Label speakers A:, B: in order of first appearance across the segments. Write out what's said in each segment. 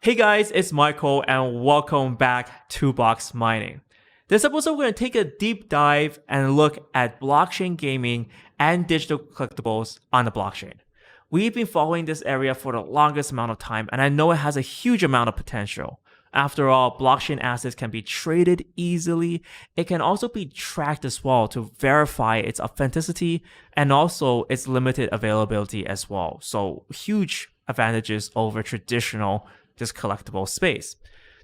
A: Hey guys, it's Michael and welcome back to Box Mining. This episode, we're going to take a deep dive and look at blockchain gaming and digital collectibles on the blockchain. We've been following this area for the longest amount of time, and I know it has a huge amount of potential. After all, blockchain assets can be traded easily. It can also be tracked as well to verify its authenticity and also its limited availability as well. So huge advantages over traditional this collectible space.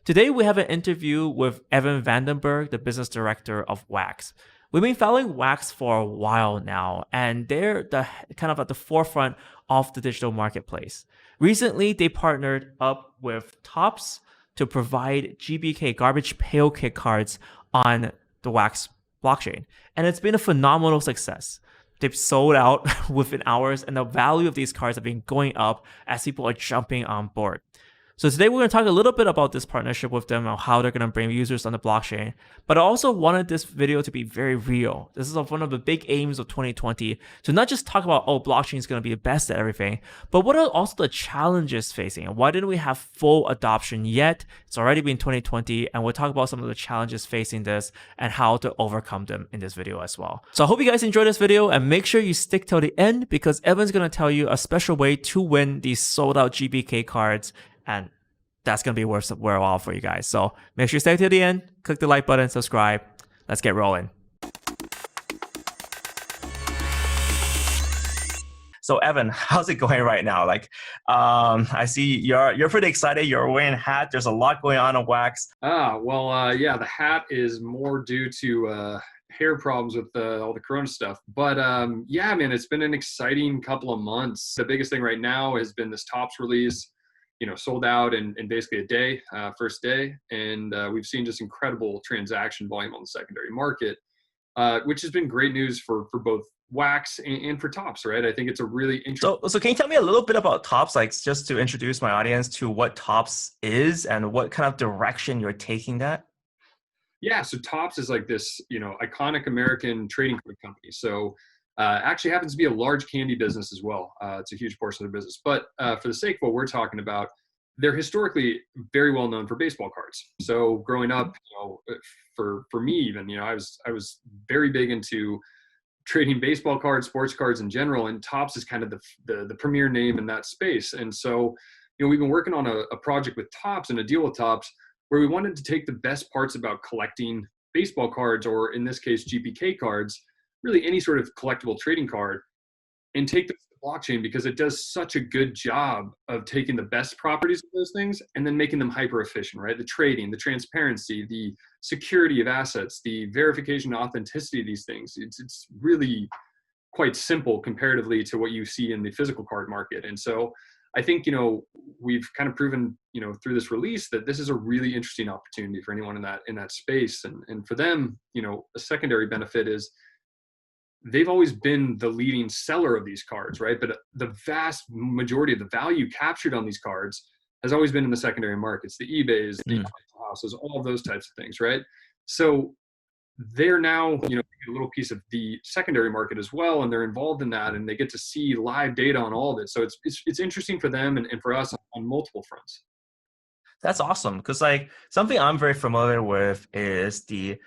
A: Today, we have an interview with Evan Vandenberg, the business director of Wax. We've been following Wax for a while now, and they're the kind of at the forefront of the digital marketplace. Recently, they partnered up with Topps to provide GBK garbage pail kit cards on the Wax blockchain, and it's been a phenomenal success. They've sold out within hours, and the value of these cards have been going up as people are jumping on board. So today we're going to talk a little bit about this partnership with them and how they're going to bring users on the blockchain. But I also wanted this video to be very real. This is one of the big aims of 2020. So not just talk about, oh, blockchain is going to be the best at everything, but what are also the challenges facing? And why didn't we have full adoption yet? It's already been 2020, and we'll talk about some of the challenges facing this and how to overcome them in this video as well. So I hope you guys enjoy this video, and make sure you stick till the end because Evan's going to tell you a special way to win these sold out GBK cards. And that's going to be worthwhile for you guys. So make sure you stay till the end, click the like button, subscribe. Let's get rolling. So Evan, how's it going right now? I see you're pretty excited. You're wearing a hat. There's a lot going on Wax.
B: Yeah, the hat is more due to hair problems with all the Corona stuff. But yeah, man, it's been an exciting couple of months. The biggest thing right now has been this Topps release. Sold out in basically a day, first day. And we've seen just incredible transaction volume on the secondary market, which has been great news for both Wax and for Topps, right? I think it's a really interesting.
A: So can you tell me a little bit about Topps, just to introduce my audience to what Topps is and what kind of direction you're taking that?
B: Yeah, so Topps is like this, iconic American trading card company. So actually happens to be a large candy business as well. It's a huge portion of their business. But for the sake of what we're talking about, they're historically very well known for baseball cards. So growing up, for me even, I was very big into trading baseball cards, sports cards in general, and Topps is kind of the premier name in that space. And so, we've been working on a project with Topps and a deal with Topps where we wanted to take the best parts about collecting baseball cards, or in this case, GPK cards, really any sort of collectible trading card, and take the blockchain because it does such a good job of taking the best properties of those things and then making them hyper efficient, right? The trading, the transparency, the security of assets, the verification and authenticity of these things. It's really quite simple comparatively to what you see in the physical card market. And so I think, we've kind of proven, through this release that this is a really interesting opportunity for anyone in that space. And for them, a secondary benefit is they've always been the leading seller of these cards, right? But the vast majority of the value captured on these cards has always been in the secondary markets, the eBays, the houses, all of those types of things, right? So they're now, a little piece of the secondary market as well, and they're involved in that, and they get to see live data on all of it. So it's interesting for them and for us on multiple fronts.
A: That's awesome because something I'm very familiar with is the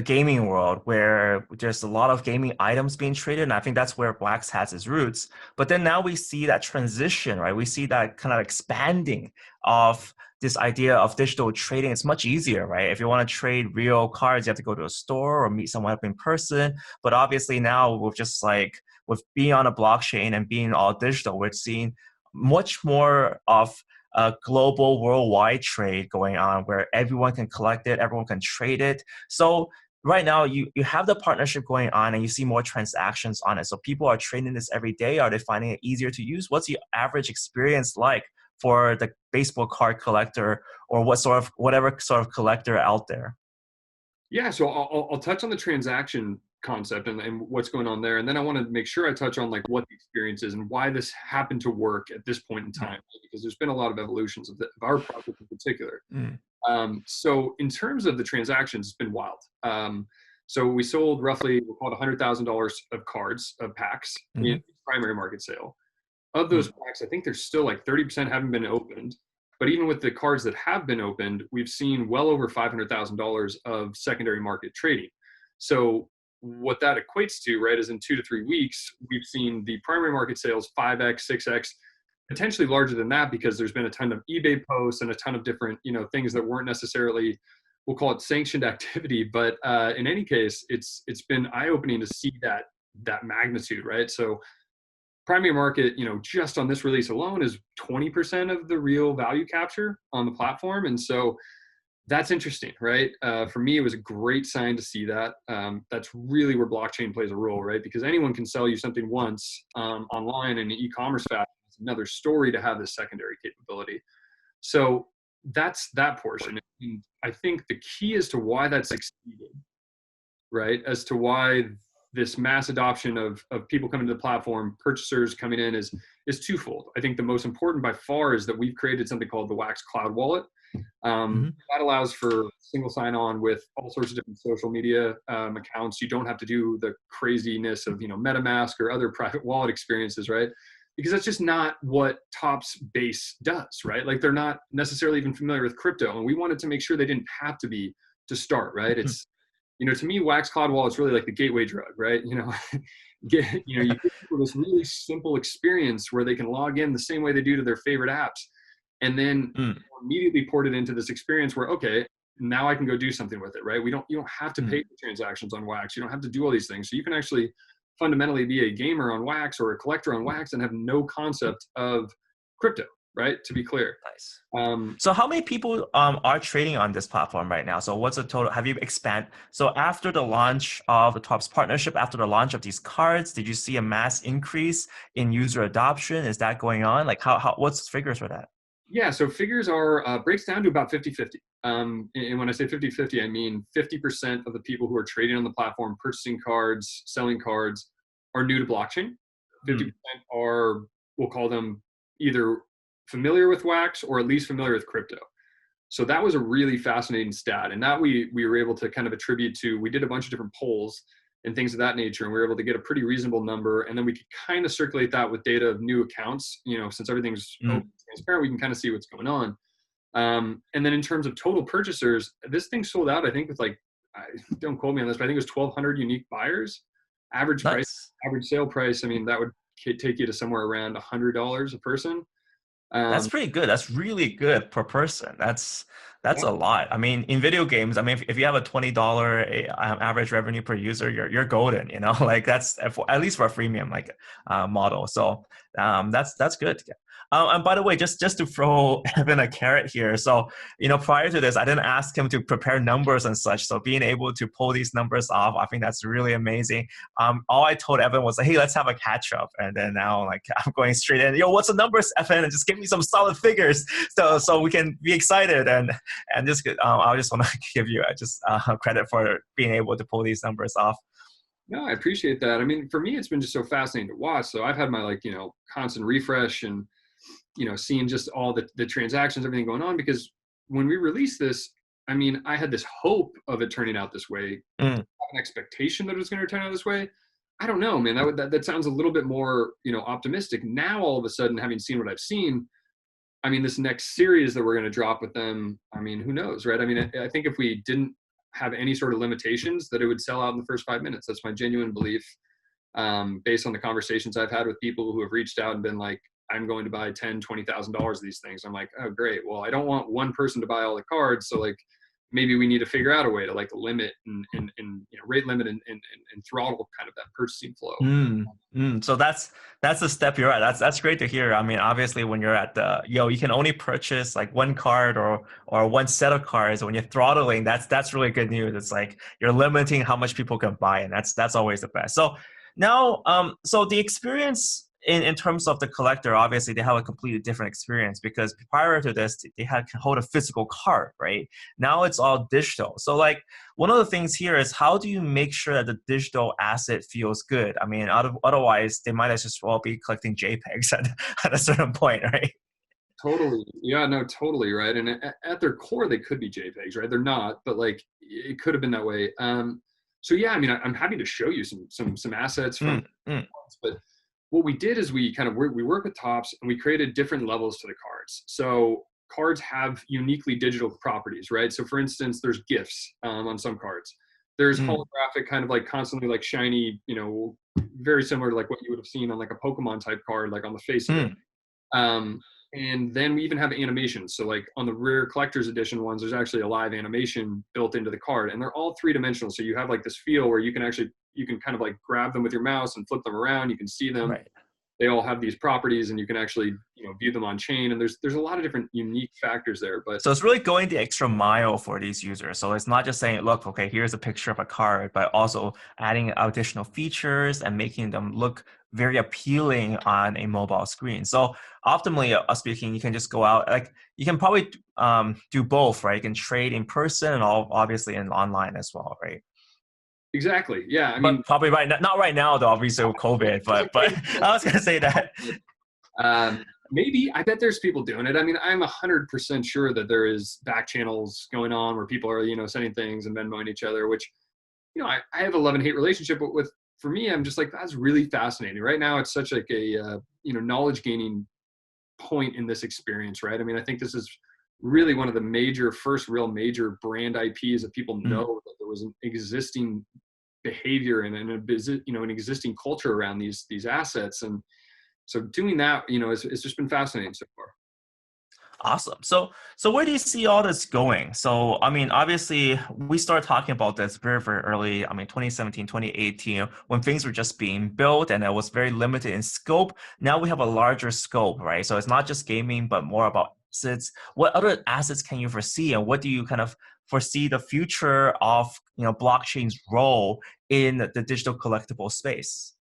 A: gaming world where there's a lot of gaming items being traded. And I think that's where Wax has its roots. But then now we see that transition, right? We see that kind of expanding of this idea of digital trading. It's much easier, right? If you want to trade real cards, you have to go to a store or meet someone up in person. But obviously now with being on a blockchain and being all digital, we're seeing much more of a global worldwide trade going on where everyone can collect it, everyone can trade it. So right now you have the partnership going on and you see more transactions on it. So people are trading this every day. Are they finding it easier to use? What's the average experience like for the baseball card collector or whatever sort of collector out there?
B: Yeah, so I'll touch on the transaction concept and what's going on there. And then I want to make sure I touch on what the experience is and why this happened to work at this point in time, because there's been a lot of evolutions of our project in particular. So in terms of the transactions, it's been wild. So we sold roughly, we'll call it $100,000 of cards, of packs in primary market sale. Of those packs, I think there's still 30% haven't been opened. But even with the cards that have been opened, we've seen well over $500,000 of secondary market trading. So what that equates to, right, is in 2 to 3 weeks, we've seen the primary market sales 5x, 6x, potentially larger than that, because there's been a ton of eBay posts and a ton of different, things that weren't necessarily, we'll call it sanctioned activity. But in any case, it's been eye-opening to see that magnitude, right? So primary market, just on this release alone is 20% of the real value capture on the platform. And so that's interesting, right? For me, it was a great sign to see that. That's really where blockchain plays a role, right? Because anyone can sell you something once online in an e-commerce fashion. It's another story to have this secondary capability. So that's that portion. And I think the key as to why that succeeded, right? As to why this mass adoption of people coming to the platform, purchasers coming in is twofold. I think the most important by far is that we've created something called the Wax Cloud Wallet. That allows for single sign-on with all sorts of different social media accounts. You don't have to do the craziness of MetaMask or other private wallet experiences, right? Because that's just not what Topps base does, right? Like they're not necessarily even familiar with crypto, and we wanted to make sure they didn't have to be to start, right? It's to me, Wax Cloud Wallet's really like the gateway drug, right? You give people this really simple experience where they can log in the same way they do to their favorite apps, and then immediately port it into this experience where, okay, now I can go do something with it, right? You don't have to pay for transactions on Wax. You don't have to do all these things. So you can actually fundamentally be a gamer on Wax or a collector on Wax and have no concept of crypto, right? To be clear.
A: Nice. So how many people are trading on this platform right now? So what's the total? Have you expanded? So after the launch of the Topps partnership, after the launch of these cards, did you see a mass increase in user adoption? Is that going on? Like what's the figures for that?
B: Yeah, so figures are breaks down to about 50-50. And when I say 50-50, I mean 50% of the people who are trading on the platform, purchasing cards, selling cards, are new to blockchain. 50% are, we'll call them either familiar with Wax or at least familiar with crypto. So that was a really fascinating stat. And that we were able to kind of attribute to, we did a bunch of different polls and things of that nature, and we were able to get a pretty reasonable number. And then we could kind of circulate that with data of new accounts. Since everything's open, transparent, we can kind of see what's going on. And then in terms of total purchasers, this thing sold out, I think, with don't quote me on this, but I think it was 1,200 unique buyers. Average price, average sale price, I mean, that would take you to somewhere around $100 a person.
A: That's pretty good. That's really good per person. That's a lot. I mean, in video games, I mean, if you have a $20 average revenue per user, you're golden. Like that's at least for a freemium model. So that's good. And by the way, just to throw Evan a carrot here. So, prior to this, I didn't ask him to prepare numbers and such. So being able to pull these numbers off, I think that's really amazing. All I told Evan was, hey, let's have a catch up. And then now I'm going straight in, what's the numbers, Evan? And just give me some solid figures so we can be excited. And just, I just want to give you credit for being able to pull these numbers off.
B: No, I appreciate that. I mean, for me, it's been just so fascinating to watch. So I've had my constant refresh and, seeing just all the transactions, everything going on, because when we released this, I mean, I had this hope of it turning out this way, an expectation that it was going to turn out this way. I don't know, man, that sounds a little bit more, optimistic. Now, all of a sudden, having seen what I've seen, I mean, this next series that we're going to drop with them, I mean, who knows, right? I mean, I think if we didn't have any sort of limitations, that it would sell out in the first 5 minutes. That's my genuine belief, based on the conversations I've had with people who have reached out and been like, I'm going to buy $10,000, $20,000 of these things. I'm like, oh, great. Well, I don't want one person to buy all the cards. So maybe we need to figure out a way to limit and rate limit and throttle kind of that purchasing flow.
A: So that's the step you're at. That's great to hear. I mean, obviously when you're at you can only purchase one card or one set of cards. When you're throttling, that's really good news. It's like you're limiting how much people can buy, and that's always the best. So now, so the experience in terms of the collector, obviously they have a completely different experience, because prior to this, they had to hold a physical card, right? Now it's all digital. So one of the things here is, how do you make sure that the digital asset feels good? I mean, otherwise they might as well be collecting JPEGs at a certain point, right?
B: Totally. Yeah, no, totally. Right. And at their core, they could be JPEGs, right? They're not, but it could have been that way. So yeah, I mean, I'm happy to show you some assets from, but what we did is we work with Topps, and we created different levels to the cards. So cards have uniquely digital properties, right? So for instance, there's gifs on some cards. There's
A: Mm,
B: holographic, kind of like constantly like shiny, very similar to like what you would have seen on like a Pokemon type card, like on the face of it.
A: mm.
B: Um, and then we even have animations. So like on the rare collector's edition ones, there's actually a live animation built into the card, and they're all 3-dimensional. So you have like this feel where you can kind of like grab them with your mouse and flip them around. You can see them.
A: Right.
B: They all have these properties, and you can actually view them on chain. And there's a lot of different unique factors there. But
A: So it's really going the extra mile for these users. So it's not just saying, look, okay, here's a picture of a card, but also adding additional features and making them look very appealing on a mobile screen. So optimally speaking, you can just go out, like you can probably do both, right? You can trade in person and obviously in online as well, right?
B: exactly, yeah. I mean,
A: But probably not right now though, obviously with COVID, but I was gonna say that.
B: um, maybe I bet there's people doing it. I mean, I'm 100% sure that there is back channels going on where people are sending things and Venmoing each other, which I have a love and hate relationship with. For me, I'm just like, that's really fascinating. Right now, it's such like a knowledge gaining point in this experience, right? I mean, I think this is really one of the first real major brand IPs that people know that there was an existing behavior and an existing culture around these assets. And so doing that, it's just been fascinating so far.
A: Awesome. So where do you see all this going? So, I mean, obviously we started talking about this very, very early. I mean, 2017, 2018, when things were just being built and it was very limited in scope. Now we have a larger scope, right? So it's not just gaming, but more about assets. What other assets can you foresee, and what do you kind of foresee the future of, blockchain's role in the digital collectible space?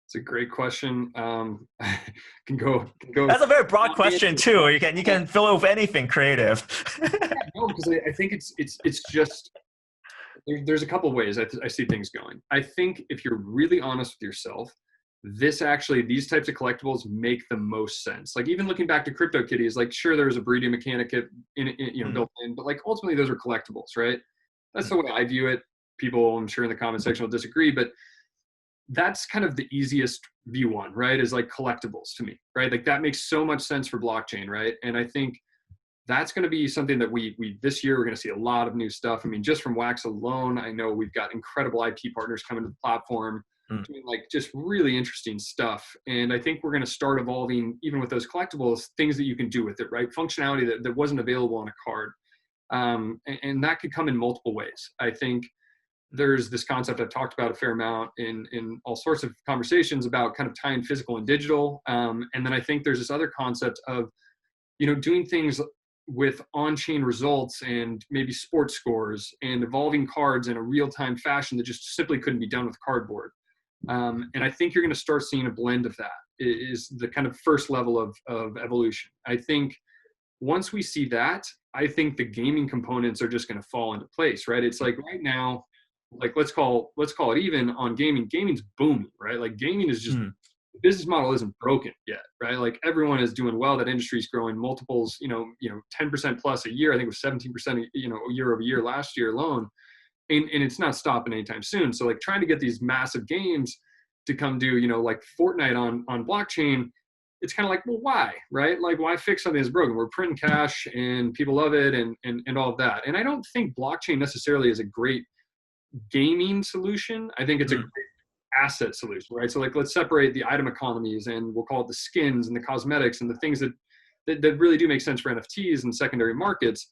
B: It's a great question. Can go.
A: That's a very broad question too. You can fill it with anything creative.
B: No, because I think it's just there's a couple of ways I see things going. I think if you're really honest with yourself, these types of collectibles make the most sense. Like even looking back to CryptoKitties, like sure there was a breeding mechanic built in, but like ultimately those are collectibles, right? That's the way I view it. People, I'm sure in the comment section will disagree, but that's kind of the easiest view on, right? Is like collectibles to me, right? Like that makes so much sense for blockchain, right? And I think that's going to be something that we this year we're going to see a lot of new stuff. I mean, just from Wax alone, I know we've got incredible IP partners coming to the platform, doing like just really interesting stuff. And I think we're going to start evolving even with those collectibles, things that you can do with it, right? Functionality that wasn't available on a card. And that could come in multiple ways. I think there's this concept I've talked about a fair amount in all sorts of conversations about kind of tying physical and digital. And then I think there's this other concept of, doing things with on-chain results and maybe sports scores and evolving cards in a real-time fashion that just simply couldn't be done with cardboard. And I think you're going to start seeing a blend of that is the kind of first level of evolution. I think once we see that, I think the gaming components are just going to fall into place, right? It's like right now, like let's call it even on gaming. Gaming's booming, right? Like gaming is just the business model isn't broken yet, right? Like everyone is doing well. That industry is growing multiples, 10% plus a year. I think it was 17%, year over year last year alone, and it's not stopping anytime soon. So like trying to get these massive games to come do, like Fortnite on blockchain, it's kind of like, well, why, right? Like why fix something that's broken? We're printing cash and people love it and all of that. And I don't think blockchain necessarily is a great gaming solution. I think it's a great asset solution, right? So like let's separate the item economies and we'll call it the skins and the cosmetics and the things that really do make sense for NFTs and secondary markets.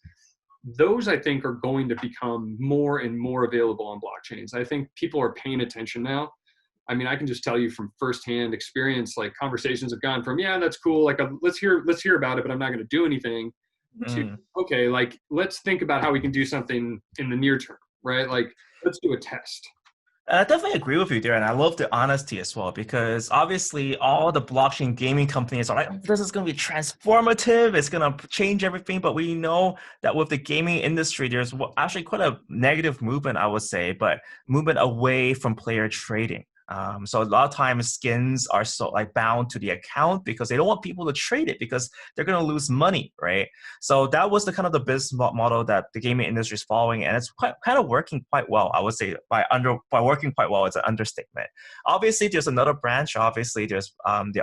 B: Those I think are going to become more and more available on blockchains. I think people are paying attention now. I mean, I can just tell you from firsthand experience, like conversations have gone from, yeah, that's cool. Like let's hear about it, but I'm not going to do anything to, okay, like let's think about how we can do something in the near term, right? Like let's do a test.
A: I definitely agree with you there, and I love the honesty as well, because obviously all the blockchain gaming companies are like, "Oh, this is going to be transformative, it's going to change everything," but we know that with the gaming industry, there's actually quite a negative movement, I would say, but movement away from player trading. So a lot of times skins are so like bound to the account because they don't want people to trade it because they're going to lose money, right? So that was the kind of the business model that the gaming industry is following, and it's kind of working quite well. I would say by working quite well, it's an understatement. Obviously, there's another branch. Obviously, there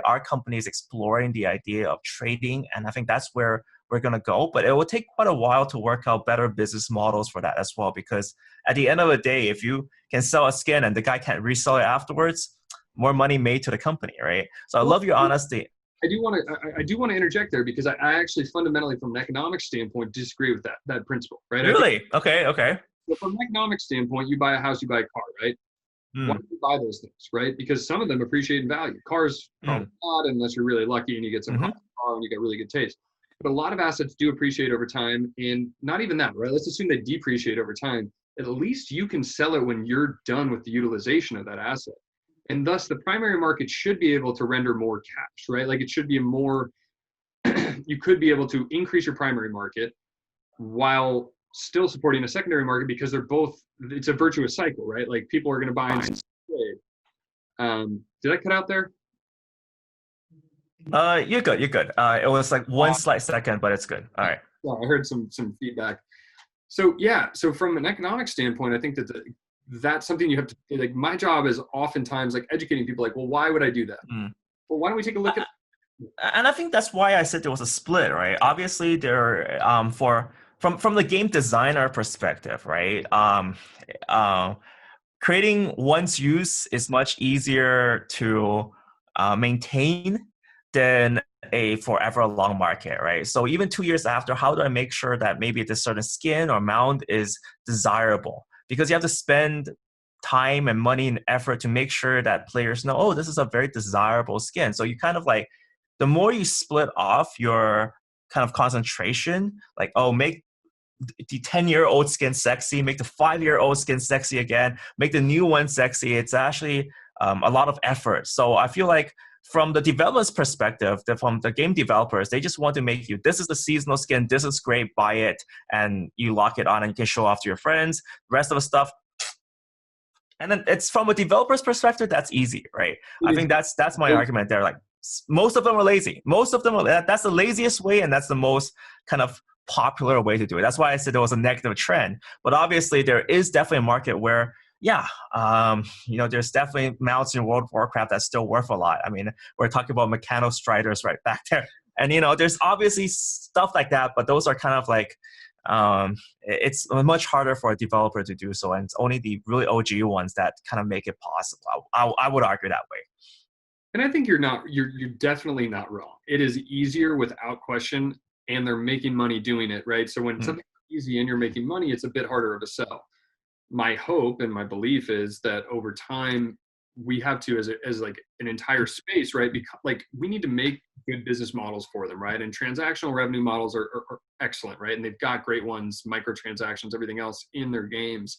A: are companies exploring the idea of trading, and I think that's where
C: we're going to go, but it will take quite a while to work out better business models for that as well. Because at the end of the day, if you can sell a skin and the guy can't resell it afterwards, more money made to the company, right? So I love your honesty.
B: I do want to interject there because I actually fundamentally, from an economic standpoint, disagree with that principle, right?
C: Really? Okay.
B: So from an economic standpoint, you buy a house, you buy a car, right? Why do you buy those things, right? Because some of them appreciate in value. Cars probably not, unless you're really lucky and you get some car and you get really good taste. But a lot of assets do appreciate over time, and not even that, right? Let's assume they depreciate over time. At least you can sell it when you're done with the utilization of that asset. And thus the primary market should be able to render more cash, right? Like it should be a more, you could be able to increase your primary market while still supporting a secondary market, because they're both, it's a virtuous cycle, right? Like people are going to buy and trade. Did I cut out there?
C: You're good. It was like one slight second, but it's good. All right.
B: Well, I heard some feedback. So yeah, so from an economic standpoint, I think that that's something you have to, like, my job is oftentimes like educating people, like, well, why would I do that? Well, why don't we take a look at,
C: and I think that's why I said there was a split, right? Obviously there, from the game designer perspective, right? Creating one's use is much easier to maintain than a forever long market, right? So even 2 years after, how do I make sure that maybe this certain skin or mount is desirable? Because you have to spend time and money and effort to make sure that players know, oh, this is a very desirable skin. So you kind of like, the more you split off your kind of concentration, like, oh, make the 10-year-old skin sexy, make the 5-year-old skin sexy again, make the new one sexy. It's actually a lot of effort. So I feel like from the developers' perspective, from the game developers, they just want to make you, this is the seasonal skin, this is great, buy it, and you lock it on and you can show off to your friends. The rest of the stuff, and then it's from a developer's perspective, that's easy, right? I think that's my argument there. Like, most of them are lazy. Most of them that's the laziest way, and that's the most kind of popular way to do it. That's why I said there was a negative trend. But obviously, there is definitely a market where, there's definitely mounts in World of Warcraft that's still worth a lot. I mean, we're talking about Mechano Striders right back there. And, there's obviously stuff like that, but those are kind of like, it's much harder for a developer to do so. And it's only the really OG ones that kind of make it possible. I would argue that way.
B: And I think you're definitely not wrong. It is easier without question, and they're making money doing it, right? So when something's easy and you're making money, it's a bit harder of a sell. My hope and my belief is that over time we have to, as like an entire space, right? Because like we need to make good business models for them, right? And transactional revenue models are excellent, right? And they've got great ones, microtransactions, everything else in their games.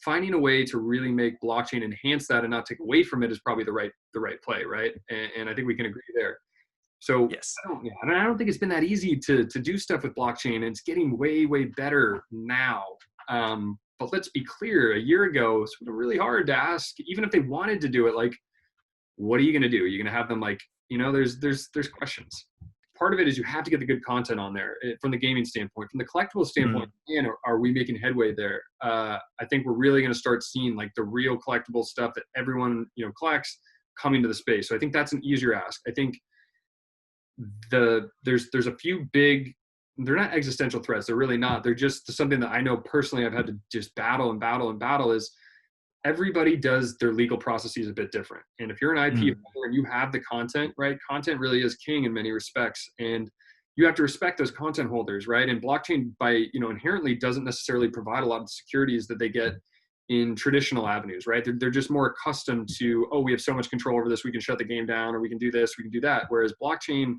B: Finding a way to really make blockchain enhance that and not take away from it is probably the right play, right? And I think we can agree there. So
C: yes.
B: I don't think it's been that easy to do stuff with blockchain, and it's getting way better now. But let's be clear, a year ago, it's really hard to ask, even if they wanted to do it, like, what are you going to do? Are you going to have them like, there's questions. Part of it is you have to get the good content on there from the gaming standpoint. From the collectible standpoint, are we making headway there? I think we're really going to start seeing like the real collectible stuff that everyone, collects coming to the space. So I think that's an easier ask. I think there's a few big, they're not existential threats. They're really not. They're just something that I know personally I've had to just battle is everybody does their legal processes a bit different. And if you're an IP holder and you have the content, right? Content really is king in many respects. And you have to respect those content holders, right? And blockchain inherently doesn't necessarily provide a lot of the securities that they get in traditional avenues, right? They're just more accustomed to, oh, we have so much control over this, we can shut the game down, or we can do this, we can do that. Whereas blockchain,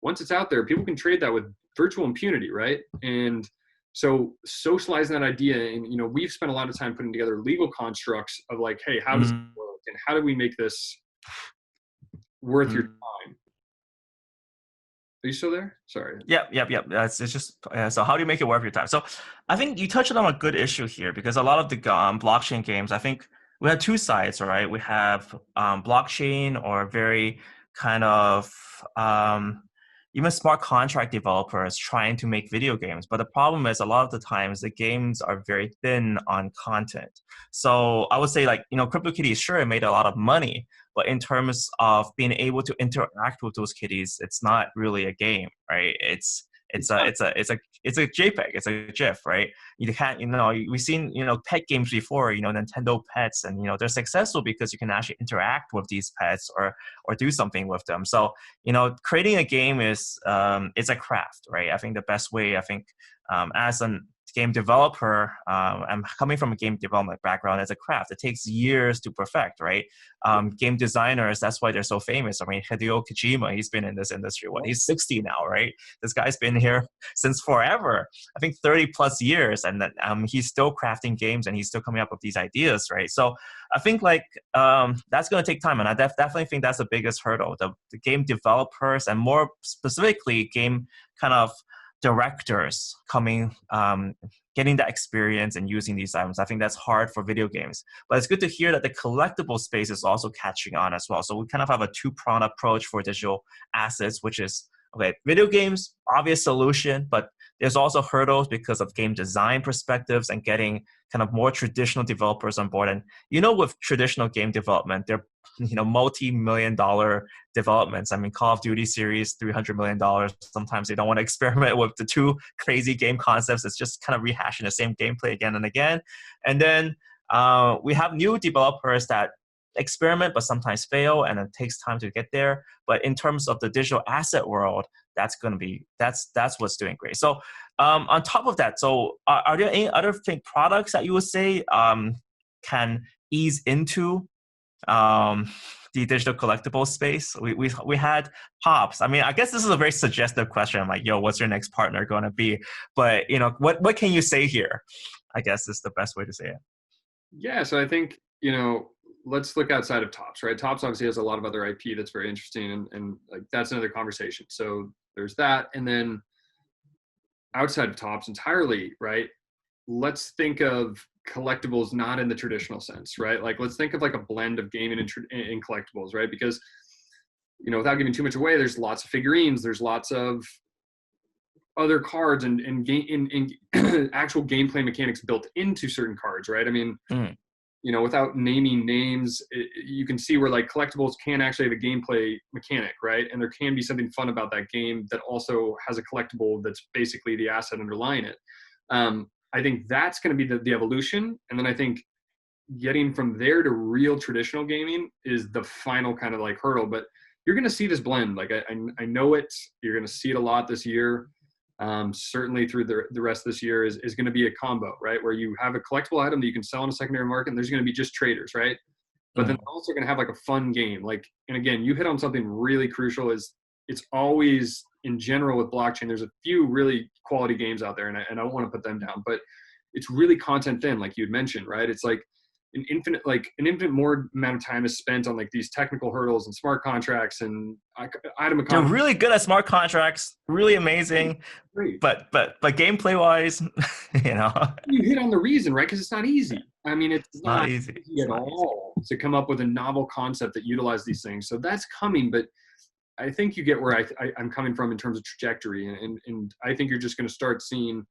B: once it's out there, people can trade that with virtual impunity, right? And so socializing that idea, and we've spent a lot of time putting together legal constructs of like, hey, how does it work, and how do we make this worth your time? Are you still there? Sorry.
C: Yep. It's just so how do you make it worth your time? So I think you touched on a good issue here, because a lot of the blockchain games, I think we have two sides, right? We have blockchain or very kind of even smart contract developers trying to make video games. But the problem is a lot of the times the games are very thin on content. So I would say like, CryptoKitties, sure, it made a lot of money, but in terms of being able to interact with those kitties, it's not really a game, right? It's it's a JPEG, it's a GIF, right? You can't, we've seen, pet games before, Nintendo Pets, and they're successful because you can actually interact with these pets or do something with them. So creating a game is it's a craft, right? I think the best way, as a game developer, I'm coming from a game development background, as a craft, it takes years to perfect, right? Game designers, that's why they're so famous. I mean, Hideo Kojima, he's been in this industry, he's 60 now, right? This guy's been here since forever, I think 30 plus years, and he's still crafting games and he's still coming up with these ideas, right? So I think that's going to take time, and I definitely think that's the biggest hurdle. The game developers, and more specifically game kind of directors coming, getting that experience and using these items. I think that's hard for video games, but it's good to hear that the collectible space is also catching on as well. So we kind of have a two-pronged approach for digital assets, which is, okay, video games, obvious solution, but there's also hurdles because of game design perspectives and getting kind of more traditional developers on board. And with traditional game development, they're multi-million dollar developments. I mean, Call of Duty series, $300 million. Sometimes they don't want to experiment with the two crazy game concepts. It's just kind of rehashing the same gameplay again and again. And then we have new developers that experiment but sometimes fail, and it takes time to get there. But in terms of the digital asset world, that's what's doing great. So on top of that, so are there any other products that you would say can ease into the digital collectible space? We had Pops. I mean, I guess this is a very suggestive question. I'm like, yo, what's your next partner going to be? But what can you say here? I guess is the best way to say it.
B: Yeah, so I think let's look outside of Tops, right? Tops obviously has a lot of other IP that's very interesting, and like that's another conversation. So there's that, and then outside of Tops entirely, right? Let's think of collectibles not in the traditional sense, right? Like let's think of like a blend of gaming and collectibles, right? Because without giving too much away, there's lots of figurines, there's lots of other cards and actual gameplay mechanics built into certain cards, right? I mean, without naming names, you can see where like collectibles can actually have a gameplay mechanic, right? And there can be something fun about that game that also has a collectible that's basically the asset underlying it. I think that's going to be the evolution. And then I think getting from there to real traditional gaming is the final kind of like hurdle. But you're going to see this blend. Like I know it. You're going to see it a lot this year. Certainly through the rest of this year is going to be a combo, right? Where you have a collectible item that you can sell in a secondary market, and there's going to be just traders, right? But then they're also going to have like a fun game. Like, and again, you hit on something really crucial is it's always in general with blockchain, there's a few really quality games out there, and I don't want to put them down, but it's really content thin, like you'd mentioned, right? It's like an infinite more amount of time is spent on like these technical hurdles and smart contracts and item economy.
C: They're really good at smart contracts, really amazing.
B: Great.
C: But gameplay wise,
B: you hit on the reason, right? Because it's not easy. I mean, it's not easy at all to come up with a novel concept that utilizes these things. So that's coming, but I think you get where I'm coming from in terms of trajectory, and I think you're just going to start seeing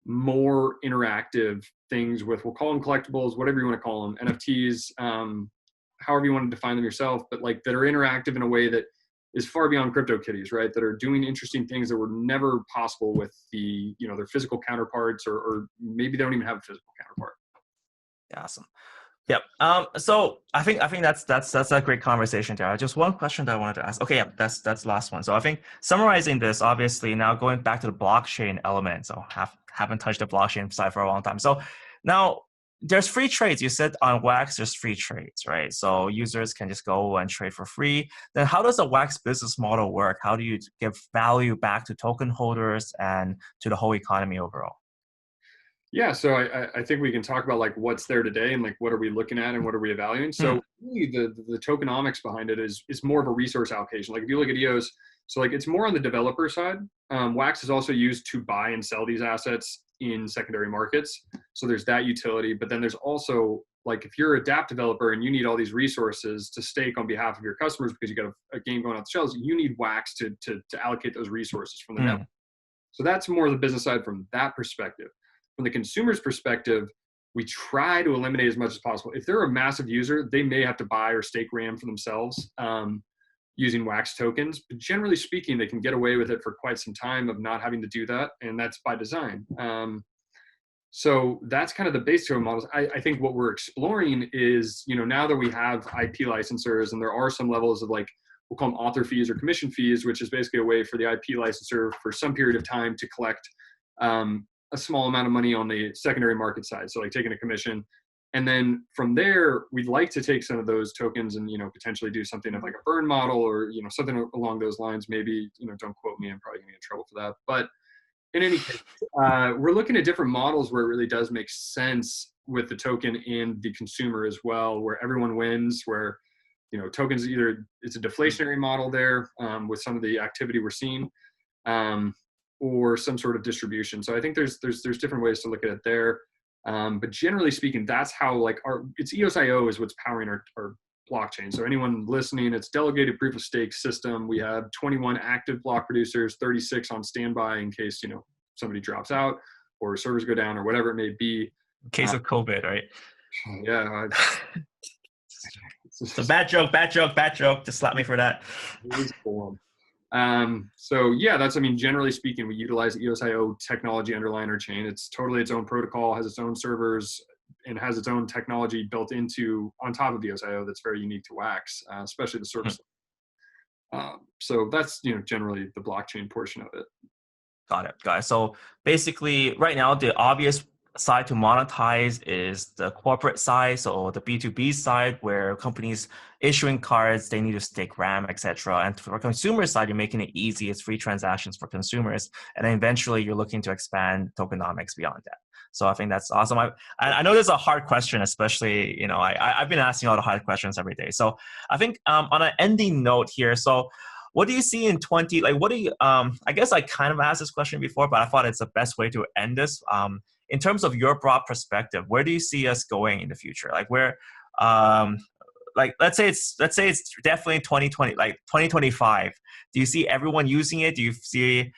B: more interactive things with, we'll call them collectibles, whatever you want to call them, NFTs, however you want to define them yourself, but like that are interactive in a way that is far beyond CryptoKitties, right? That are doing interesting things that were never possible with their physical counterparts, or maybe they don't even have a physical counterpart.
C: Awesome. Yep. So I think that's a great conversation there. Just one question that I wanted to ask. Okay, yeah, that's the last one. So I think summarizing this, obviously now going back to the blockchain element. So haven't touched the blockchain side for a long time. So now there's free trades. You said on Wax there's free trades, right? So users can just go and trade for free. Then how does the Wax business model work? How do you give value back to token holders and to the whole economy overall?
B: Yeah, so I think we can talk about like what's there today and like what are we looking at and what are we evaluating. So really the tokenomics behind it is more of a resource allocation. Like if you look at EOS, so like it's more on the developer side. Wax is also used to buy and sell these assets in secondary markets. So there's that utility, but then there's also like if you're a dApp developer and you need all these resources to stake on behalf of your customers because you got a game going off the shelves, you need Wax to allocate those resources from the network. So that's more the business side from that perspective. From the consumer's perspective, we try to eliminate as much as possible. If they're a massive user, they may have to buy or stake RAM for themselves. using wax tokens, but generally speaking, they can get away with it for quite some time of not having to do that, and that's by design. So that's kind of the base token models. I think what we're exploring is, now that we have IP licensors, and there are some levels of like, we'll call them author fees or commission fees, which is basically a way for the IP licensor for some period of time to collect a small amount of money on the secondary market side. So like taking a commission. And then from there, we'd like to take some of those tokens and, potentially do something of like a burn model or, something along those lines. Maybe, don't quote me, I'm probably gonna get in trouble for that. But in any case, we're looking at different models where it really does make sense with the token and the consumer as well, where everyone wins, where, tokens either it's a deflationary model there with some of the activity we're seeing, or some sort of distribution. So I think there's different ways to look at it there. But generally speaking, that's how like it's EOS.IO is what's powering our blockchain. So anyone listening, it's delegated proof of stake system. We have 21 active block producers, 36 on standby in case, somebody drops out or servers go down or whatever it may be.
C: In case of COVID, right?
B: Yeah.
C: It's a bad joke. Just slap me for that.
B: So yeah, generally speaking, we utilize EOS.IO technology underlying our chain. It's totally its own protocol, has its own servers, and has its own technology built on top of EOS.IO that's very unique to Wax, especially the service. So that's, generally the blockchain portion of it.
C: Got it. So basically right now, the obvious side to monetize is the corporate side, so the B2B side, where companies issuing cards, they need to stake RAM, etc. And for consumer side, you're making it easy. It's free transactions for consumers, and then eventually you're looking to expand tokenomics beyond that. So I think that's awesome. I know this is a hard question, especially, I've been asking all the hard questions every day. So I think on an ending note here, so what do you see in I guess I kind of asked this question before, but I thought it's the best way to end this. In terms of your broad perspective, where do you see us going in the future? Like where, let's say it's definitely 2020, like 2025. Do you see everyone using it? Do you see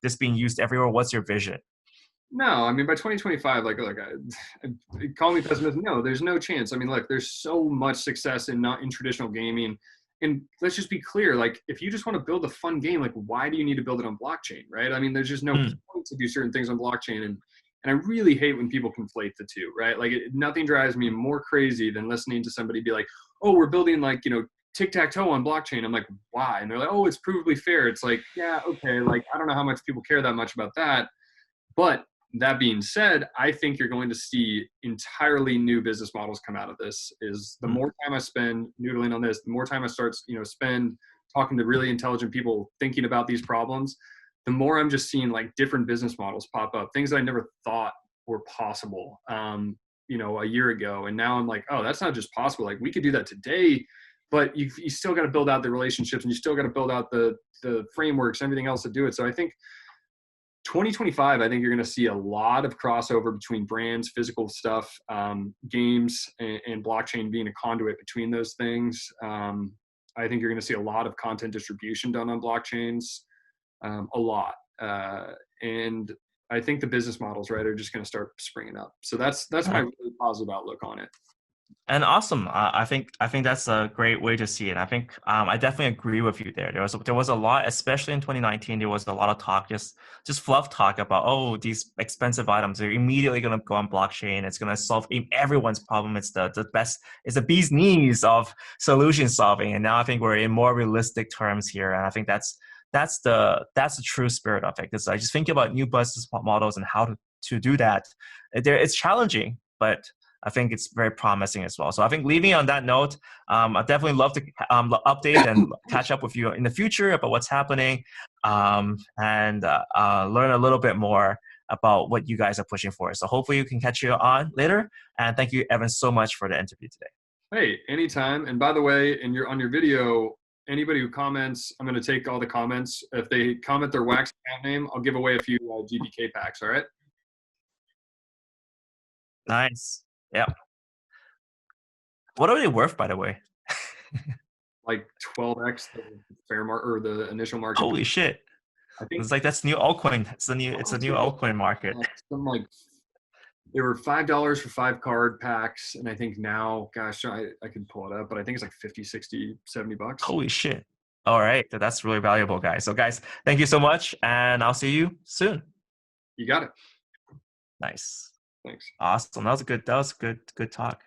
C: this being used everywhere? What's your vision?
B: No, by 2025, call me pessimistic. No, there's no chance. There's so much success in traditional gaming. And let's just be clear, if you just want to build a fun game, why do you need to build it on blockchain, right? There's just no point to do certain things on blockchain. And I really hate when people conflate the two, right? Nothing drives me more crazy than listening to somebody be like, oh, we're building tic-tac-toe on blockchain. I'm like, why? And they're like, oh, it's provably fair. It's like, yeah, okay. I don't know how much people care that much about that. But that being said, I think you're going to see entirely new business models come out of this. Is the more time I spend noodling on this, the more time I start, spend talking to really intelligent people thinking about these problems, the more I'm just seeing different business models pop up, things that I never thought were possible, a year ago. And now I'm like, oh, that's not just possible. We could do that today, but you still got to build out the relationships, and you still got to build out the frameworks and everything else to do it. So I think 2025, I think you're going to see a lot of crossover between brands, physical stuff, games, and blockchain being a conduit between those things. I think you're going to see a lot of content distribution done on blockchains, a lot. And I think the business models, right, are just going to start springing up. So that's my really positive outlook on it.
C: And awesome. I think that's a great way to see it. I think I definitely agree with you there. There was a lot, especially in 2019. There was a lot of talk, just fluff talk about, oh, these expensive items are immediately going to go on blockchain. It's going to solve everyone's problem. It's the best. It's the bee's knees of solution solving. And now I think we're in more realistic terms here. And I think that's the true spirit of it. Because I just think about new business models and how to do that. It's challenging, but I think it's very promising as well. So I think leaving on that note, I'd definitely love to update and catch up with you in the future about what's happening, and learn a little bit more about what you guys are pushing for. So hopefully you can catch you on later. And thank you, Evan, so much for the interview today.
B: Hey, anytime. And by the way, on your video, anybody who comments, I'm going to take all the comments. If they comment their Wax account name, I'll give away a few GPK packs. All right.
C: Nice. Yep. What are they worth, by the way?
B: 12x the fair market or the initial market.
C: Holy shit! I think it's that's new altcoin. It's a new altcoin market.
B: They were $5 for 5 card packs. And I think now, gosh, I can pull it up, but I think it's like 50, 60, $70.
C: Holy shit. All right. That's really valuable, guys. So guys, thank you so much. And I'll see you soon.
B: You got it.
C: Nice.
B: Thanks.
C: Awesome. That was a good talk.